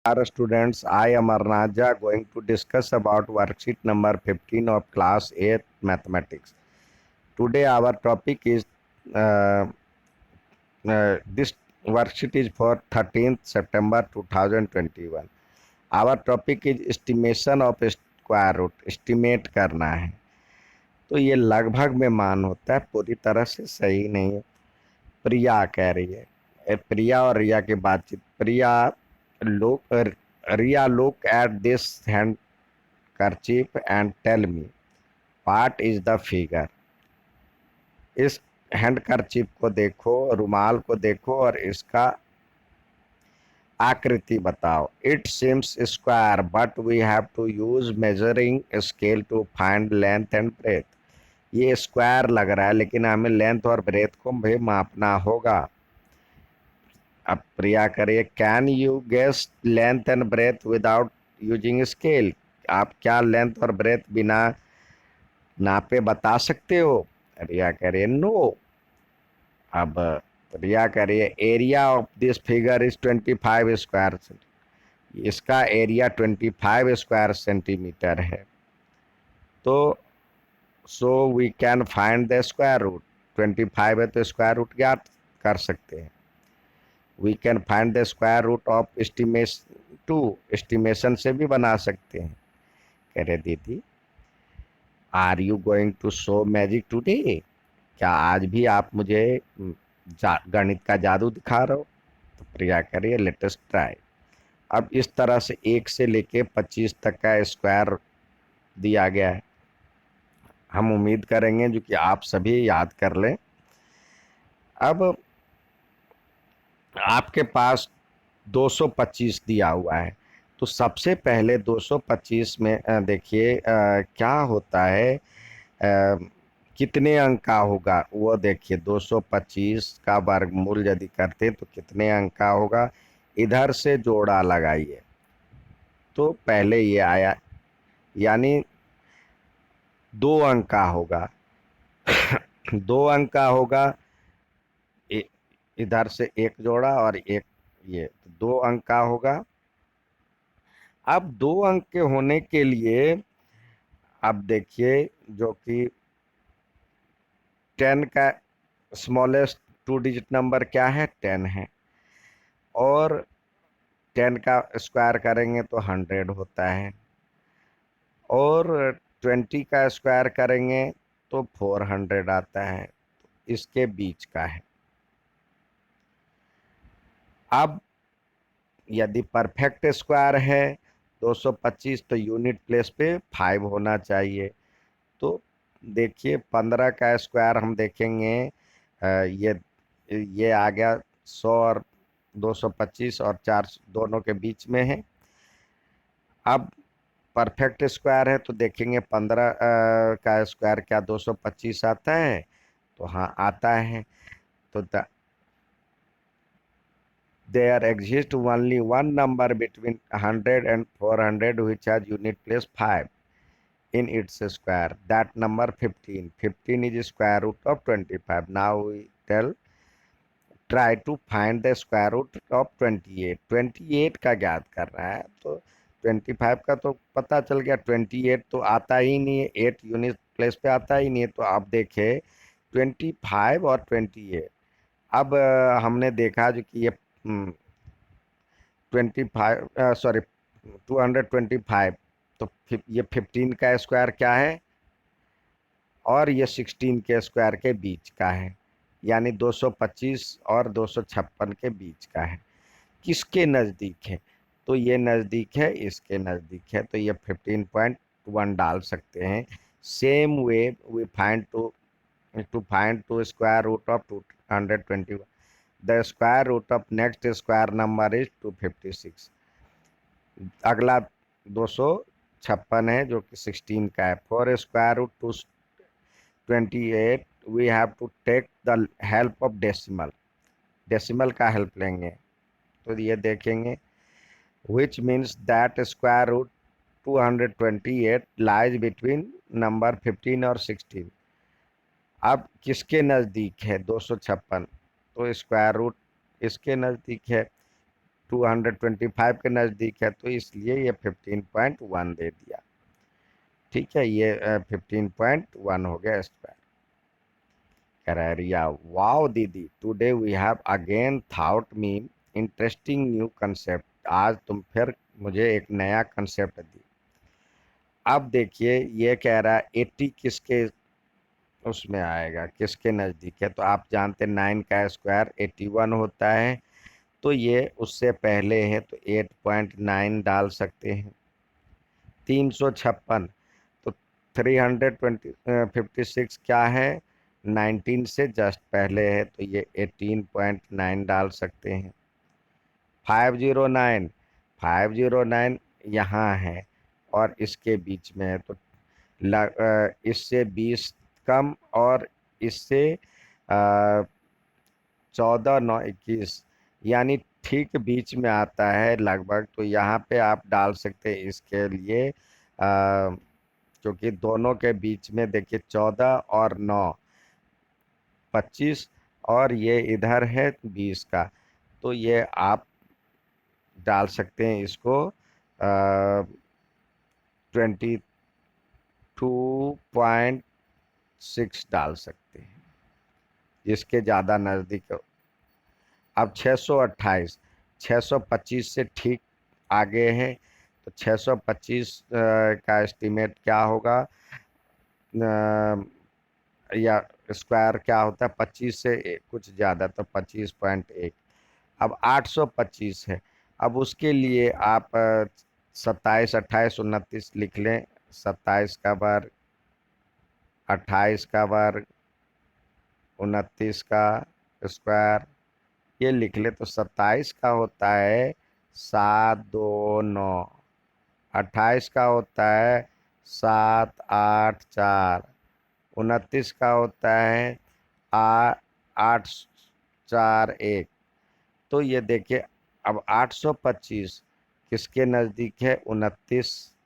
Our students, I am Arnaja going to discuss about worksheet number 15 of class 8 mathematics. Today our topic is this worksheet is for 13th September 2021. Our topic is estimation of square root, estimate करना है। तो ये लगभग में मान होता है, पूरी तरह से सही नहीं है। प्रिया कह रही है, प्रिया और रिया की बातचीत। प्रिया look Ria, look at this handkerchief and tell me what is the figure। इस हैंडकरचीफ को देखो, रुमाल को देखो और इसका आकृति बताओ। It seems square but we have to use measuring scale to find length and breadth. ये स्क्वायर लग रहा है लेकिन हमें लेंथ और ब्रेथ को भी मापना होगा। अब प्रिया करिए, can you guess length and breadth without using scale. आप क्या लेंथ और ब्रेथ बिना नापे बता सकते हो। रिया करिए, नो। अब रिया करिए, area of this figure is 25 square centimetre. इसका एरिया 25 स्क्वायर सेंटीमीटर है। तो so we can find the square root. 25 है तो स्क्वायर रूट ज्ञात कर सकते हैं। We can find the square root of estimation 2। Estimation से भी बना सकते हैं। कह रहे, दीदी are you going to show magic today. क्या आज भी आप मुझे गणित का जादू दिखा रहे हो। तो प्रिया करिए, लेटेस्ट ट्राई। अब इस तरह से 1 से लेके 25 तक का स्क्वायर दिया गया है। हम उम्मीद करेंगे जो कि आप सभी याद कर लें। अब आपके पास 225 दिया हुआ है, तो सबसे पहले 225 में देखिए क्या होता है, कितने अंक का होगा वो देखिए। 225 का वर्गमूल यदि करते तो कितने अंक का होगा। इधर से जोड़ा लगाइए तो पहले ये आया, यानी 2 अंक का होगा। 2 अंक का होगा। इधर से एक जोड़ा और एक, ये 2 अंक का होगा। अब 2 अंक के होने के लिए अब देखिए जो कि 10 का स्मॉलेस्ट 2 डिजिट नंबर क्या है, 10 है। और 10 का स्क्वायर करेंगे तो 100 होता है। और 20 का स्क्वायर करेंगे तो 400 आता है। तो इसके बीच का है। अब यदि परफेक्ट स्क्वायर है 225 तो यूनिट प्लेस पे 5 होना चाहिए। तो देखिए 15 का स्क्वायर हम देखेंगे, ये आ गया 100 और 225 और 4 दोनों के बीच में है। अब परफेक्ट स्क्वायर है तो देखेंगे 15 का स्क्वायर क्या 225 आता है। तो हाँ आता है। तो there exists only one number between 100 and 400 which has unit place 5 in its square. That number 15. 15 is square root of 25. Now we try to find the square root of 28. 28 का ज्ञात कर रहा है। तो 25 का तो पता चल गया, 28 तो आता ही नहीं है, 8 यूनिट प्लेस पे आता ही नहीं है। तो आप देखें 25 और 28। अब हमने देखा जो कि ये 25 सॉरी 225। तो ये 15 का स्क्वायर क्या है और ये 16 के स्क्वायर के बीच का है, यानी 225 और 256 के बीच का है। किसके नज़दीक है, तो ये नज़दीक है, इसके नज़दीक है। तो ये 15.1 डाल सकते हैं। Same way we find to find to square root of 221। The square root of next square number is 256। अगला 256 है जो कि 16 का है। For square root 228 we have to take the help of decimal. Decimal का हेल्प लेंगे तो ये देखेंगे which means that square root 228 lies between number 15 और 16। अब किसके नज़दीक है 256, तो स्क्वायर रूट इसके नज़दीक है। 225 के नज़दीक है, तो इसलिए ये 15.1 दे दिया। ठीक है, ये 15.1 हो गया स्क्वायर। कह रहा है रिया, वाओ दीदी, today we have again thought me interesting new concept. आज तुम फिर मुझे एक नया कंसेप्ट दी। अब देखिए ये कह रहा है 80 किसके उसमें आएगा, किसके नज़दीक है। तो आप जानते हैं 9 का स्क्वायर 81 होता है, तो ये उससे पहले है, तो 8.9 डाल सकते हैं। 356, तो 356 क्या है, 19 से जस्ट पहले है, तो ये 18.9 डाल सकते हैं। 509, 509 यहाँ है और इसके बीच में है, तो इससे 20 कम और इससे 14, 9, 21, यानी ठीक बीच में आता है लगभग। तो यहाँ पे आप डाल सकते हैं इसके लिए, क्योंकि दोनों के बीच में देखिए 14 और 9, 25, और ये इधर है 20 का, तो ये आप डाल सकते हैं इसको 22.6 डाल सकते हैं, जिसके ज़्यादा नज़दीक हो। अब 628, 625 से ठीक आगे है, तो 625 का एस्टीमेट क्या होगा, या स्क्वायर क्या होता है 25 से कुछ ज़्यादा, तो 25.1। अब 825 है, अब उसके लिए आप 27, 28, 29 लिख लें। 27 का वर्ग, 28 का वर्ग, 29 का स्क्वायर, ये लिख ले। तो 27 का होता है 729, 28 का होता है 784, 29 का होता है 841। तो ये देखिए, अब 825 किसके नज़दीक है, 29,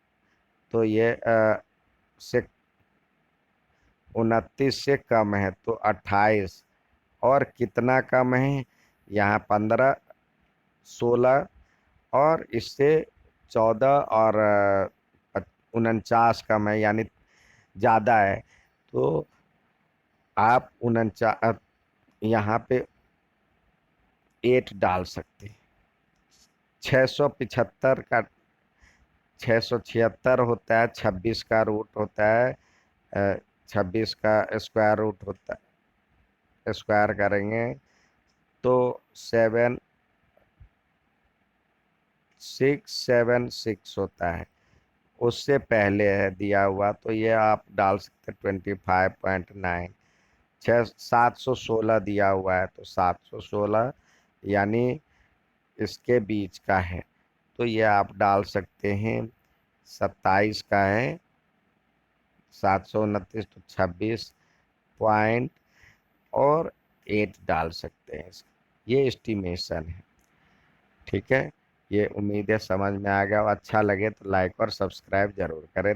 तो ये से 29 से कम है, तो 28, और कितना कम है, यहाँ 15, 16, और इससे 14 और 49 कम है, यानी ज़्यादा है। तो आप 49 यहाँ पे 8 डाल सकते हैं। 675 का 676 होता है, 26 का रूट होता है, 26 का स्क्वायर रूट होता है, स्क्वायर करेंगे तो 7676 होता है, उससे पहले है दिया हुआ, तो ये आप डाल सकते हैं 25.9। 716 दिया हुआ है, तो 716 यानी इसके बीच का है, तो ये आप डाल सकते हैं। 27 का है 729, तो 26 और 8 डाल सकते हैं। ये एस्टिमेशन है। ठीक है, ये उम्मीद है समझ में आ गया। अच्छा लगे तो लाइक और सब्सक्राइब जरूर करें।